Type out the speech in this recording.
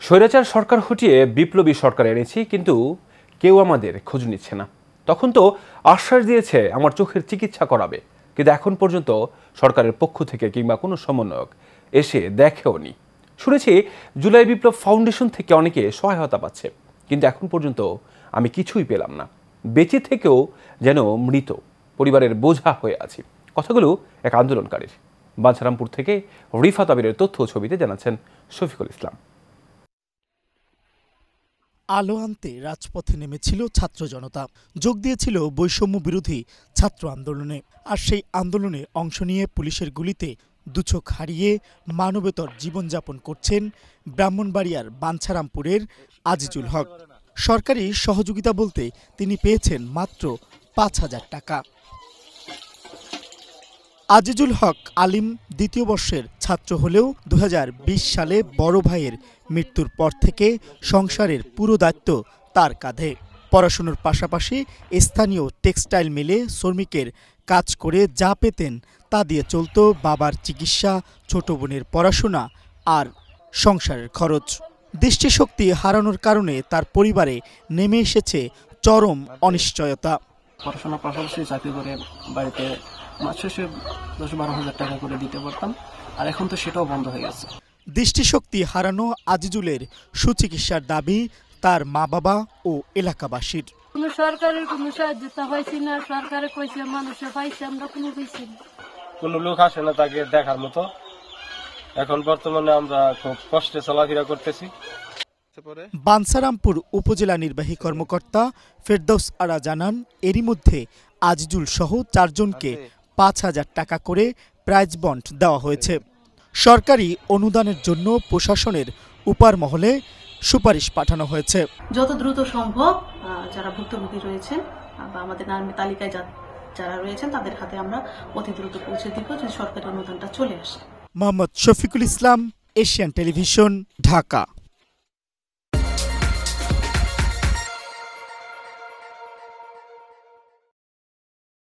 স্বৈরাচার সরকার হটিয়ে বিপ্লবী সরকার এনেছি, কিন্তু কেউ আমাদের খোঁজ নিচ্ছে না। তখন তো আশ্বাস দিয়েছে আমার চোখের চিকিৎসা করাবে, কিন্তু এখন পর্যন্ত সরকারের পক্ষ থেকে কিংবা কোনো সমন্বয়ক এসে দেখেওনি। শুনেছি জুলাই বিপ্লব ফাউন্ডেশন থেকে অনেকে সহায়তা পাচ্ছে, কিন্তু এখন পর্যন্ত আমি কিছুই পেলাম না। বেঁচে থেকেও যেন মৃত, পরিবারের বোঝা হয়ে আছি। কথাগুলো এক আন্দোলনকারীর। বাঞ্ছারামপুর থেকে রিফাত আবিরের তথ্য ছবিতে জানাচ্ছেন শফিকুল ইসলাম। আলো আনতে রাজপথে নেমেছিল ছাত্র জনতা, যোগ দিয়েছিল বৈষম্য বিরোধী ছাত্র আন্দোলনে। আর সেই আন্দোলনে অংশ নিয়ে পুলিশের গুলিতে দুচোখ হারিয়ে মানবেতর জীবনযাপন করছেন ব্রাহ্মণবাড়িয়ার বাঞ্ছারামপুরের আজিজুল হক। সরকারি সহযোগিতা বলতে তিনি পেয়েছেন মাত্র ৫,০০০ টাকা। আজিজুল হক আলিম দ্বিতীয় বর্ষের ছাত্র হলেও ২০২০ সালে বড় ভাইয়ের মৃত্যুর পর থেকে সংসারের পুরো দায়িত্ব তার কাঁধে। পড়াশোনার পাশাপাশি স্থানীয় টেক্সটাইল মিলে শ্রমিকের কাজ করে যা পেতেন তা দিয়ে চলত বাবার চিকিৎসা, ছোট বোনের পড়াশোনা আর সংসারের খরচ। দৃষ্টিশক্তি হারানোর কারণে তার পরিবারে নেমে এসেছে চরম অনিশ্চয়তা। পড়াশোনার পাশাপাশি চাকরি করে বাড়িতে মাস শেষে ১০-১২ হাজার টাকা করে দিতে পারতাম, আর এখন তো সেটাও বন্ধ হয়ে গেছে। দৃষ্টিশক্তি হারানো আজিজুলের সুচিকিৎসার দাবি তার মা বাবা ও এলাকাবাসীর। কোনো সরকারের কোনো সাহায্য পাইছি না, সরকারে কইছে মানুষে পাইছে, আমরা কোনো পাইছি না। কোনো লোক আসে না তাকে দেখার মতো। এখন বর্তমানে আমরা খুব কষ্টে চলাফেরা করতেছি। বাঞ্ছারামপুর উপজেলা নির্বাহী কর্মকর্তা ফেরদৌস আরা জানান, এরই মধ্যে আজিজুল সহ ৪ জনকে ৫,০০০ টাকা করে প্রাইজ বন্ড দেওয়া হয়েছে। সরকারি অনুদানের জন্য প্রশাসনের উপর মহলে সুপারিশ পাঠানো হয়েছে। যত দ্রুত সম্ভব যারা ভুক্তভোগী রয়েছেন বা আমাদের নাম তালিকায় যারা রয়েছেন তাদের হাতে আমরা অতি দ্রুত পৌঁছে দিব, যদি সরকারি অনুদানটা চলে আসে। Mohammad Shafiqul Islam, Asian television, Dhaka.